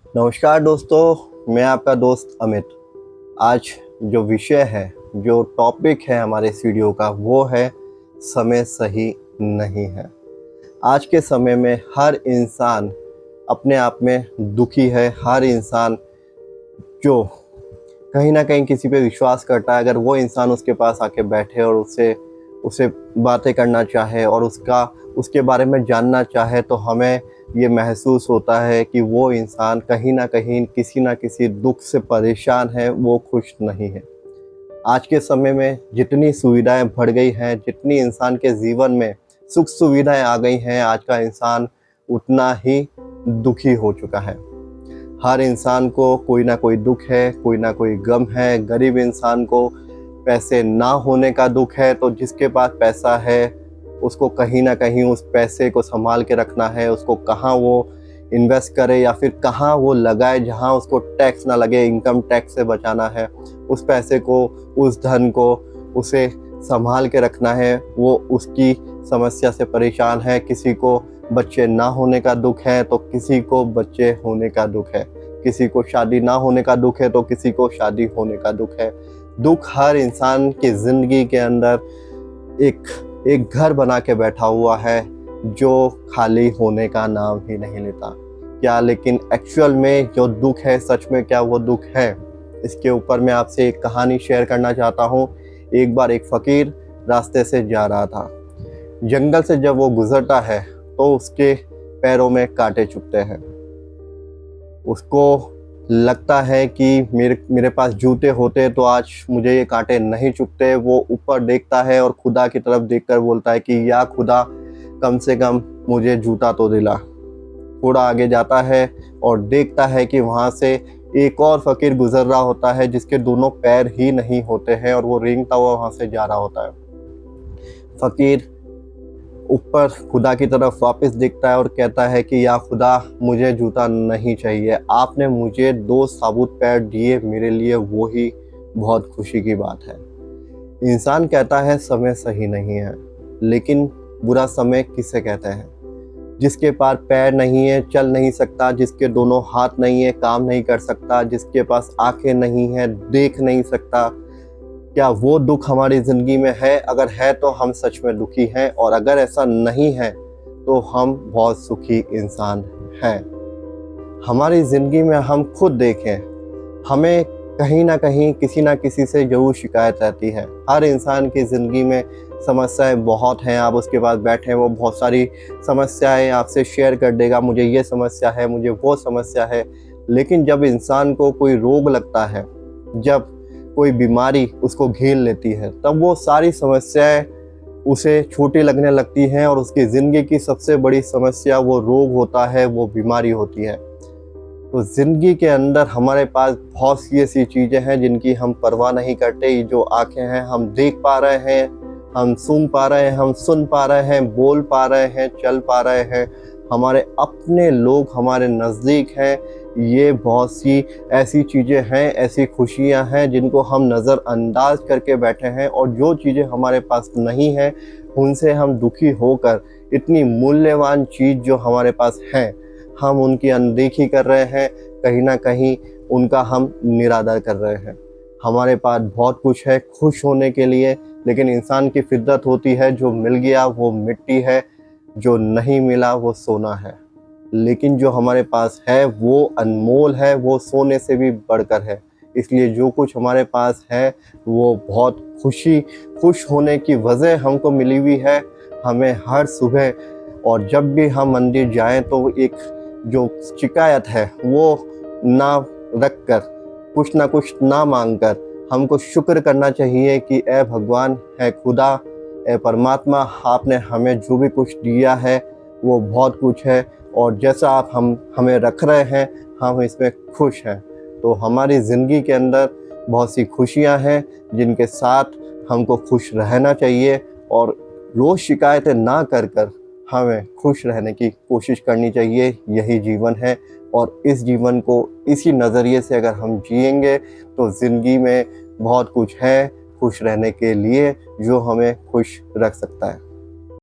नमस्कार दोस्तों, मैं आपका दोस्त अमित। आज जो विषय है, जो टॉपिक है हमारे इस वीडियो का, वो है समय सही नहीं है। आज के समय में हर इंसान अपने आप में दुखी है। हर इंसान जो कहीं ना कहीं किसी पे विश्वास करता है, अगर वो इंसान उसके पास आके बैठे और उससे उसे बातें करना चाहे और उसके बारे में जानना चाहे, तो हमें ये महसूस होता है कि वो इंसान कहीं ना किसी दुख से परेशान है, वो खुश नहीं है। आज के समय में जितनी सुविधाएं बढ़ गई हैं, जितनी इंसान के जीवन में सुख सुविधाएं आ गई हैं, आज का इंसान उतना ही दुखी हो चुका है। हर इंसान को कोई ना कोई दुख है, कोई ना कोई गम है। गरीब इंसान को पैसे ना होने का दुख है, तो जिसके पास पैसा है उसको कहीं ना कहीं उस पैसे को संभाल के रखना है। उसको कहाँ वो इन्वेस्ट करे या फिर कहाँ वो लगाए जहाँ उसको टैक्स ना लगे, इनकम टैक्स से बचाना है। उस पैसे को, उस धन को उसे संभाल के रखना है। वो उसकी समस्या से परेशान है। किसी को बच्चे ना होने का दुख है तो किसी को बच्चे होने का दुख है। किसी को शादी ना होने का दुख है तो किसी को शादी होने का दुख है। दुख हर इंसान की ज़िंदगी के अंदर एक घर बना के बैठा हुआ है, जो खाली होने का नाम ही नहीं लेता। क्या लेकिन एक्चुअल में जो दुख है, सच में क्या वो दुख है? इसके ऊपर मैं आपसे एक कहानी शेयर करना चाहता हूँ। एक बार एक फ़कीर रास्ते से जा रहा था। जंगल से जब वो गुजरता है तो उसके पैरों में कांटे चुभते हैं। उसको लगता है कि मेरे पास जूते होते तो आज मुझे ये कांटे नहीं चुभते। वो ऊपर देखता है और खुदा की तरफ देखकर बोलता है कि या खुदा, कम से कम मुझे जूता तो दिला। थोड़ा आगे जाता है और देखता है कि वहाँ से एक और फ़कीर गुजर रहा होता है जिसके दोनों पैर ही नहीं होते हैं और वो रेंगता हुआ वहाँ से जा रहा होता है। फ़कीर ऊपर खुदा की तरफ वापस देखता है और कहता है कि या खुदा, मुझे जूता नहीं चाहिए। आपने मुझे 2 साबुत पैर दिए, मेरे लिए वो ही बहुत खुशी की बात है। इंसान कहता है समय सही नहीं है, लेकिन बुरा समय किसे कहते हैं? जिसके पास पैर नहीं है, चल नहीं सकता, जिसके दोनों हाथ नहीं है, काम नहीं कर सकता, जिसके पास आंखें नहीं है, देख नहीं सकता, क्या वो दुख हमारी ज़िंदगी में है? अगर है तो हम सच में दुखी हैं, और अगर ऐसा नहीं है तो हम बहुत सुखी इंसान हैं। हमारी ज़िंदगी में हम खुद देखें, हमें कहीं ना कहीं किसी ना किसी से ज़रूर शिकायत रहती है। हर इंसान की ज़िंदगी में समस्याएं बहुत हैं। आप उसके पास बैठे हैं, वो बहुत सारी समस्याएं आपसे शेयर कर देगा, मुझे ये समस्या है, मुझे वो समस्या है। लेकिन जब इंसान को कोई रोग लगता है, जब कोई बीमारी उसको घेर लेती है, तब वो सारी समस्याएं उसे छोटी लगने लगती हैं और उसकी ज़िंदगी की सबसे बड़ी समस्या वो रोग होता है, वो बीमारी होती है। तो ज़िंदगी के अंदर हमारे पास बहुत सी ऐसी चीज़ें हैं जिनकी हम परवाह नहीं करते। ये जो आँखें हैं, हम देख पा रहे हैं, हम सुन पा रहे हैं, हम सुन पा रहे हैं, बोल पा रहे हैं, चल पा रहे हैं। हमारे अपने लोग हमारे नज़दीक हैं। ये बहुत सी ऐसी चीज़ें हैं, ऐसी खुशियाँ हैं जिनको हम नज़रअंदाज करके बैठे हैं, और जो चीज़ें हमारे पास नहीं हैं उनसे हम दुखी होकर इतनी मूल्यवान चीज़ जो हमारे पास है, हम उनकी अनदेखी कर रहे हैं। कहीं ना कहीं उनका हम निरादर कर रहे हैं। हमारे पास बहुत कुछ है खुश होने के लिए, लेकिन इंसान की फितरत होती है, जो मिल गया वो मिट्टी है, जो नहीं मिला वो सोना है। लेकिन जो हमारे पास है वो अनमोल है, वो सोने से भी बढ़कर है। इसलिए जो कुछ हमारे पास है वो बहुत खुश होने की वजह हमको मिली हुई है। हमें हर सुबह और जब भी हम मंदिर जाएं तो एक जो शिकायत है वो ना रख कर, कुछ ना कुछ ना मांग कर, हमको शुक्र करना चाहिए कि ए भगवान, है खुदा, ए परमात्मा, आपने हमें जो भी कुछ दिया है वो बहुत कुछ है, और जैसा आप हमें रख रहे हैं हम इसमें खुश हैं। तो हमारी ज़िंदगी के अंदर बहुत सी खुशियां हैं जिनके साथ हमको खुश रहना चाहिए, और रोज़ शिकायतें ना कर कर हमें खुश रहने की कोशिश करनी चाहिए। यही जीवन है, और इस जीवन को इसी नज़रिए से अगर हम जिएंगे तो ज़िंदगी में बहुत कुछ है खुश रहने के लिए, जो हमें खुश रख सकता है।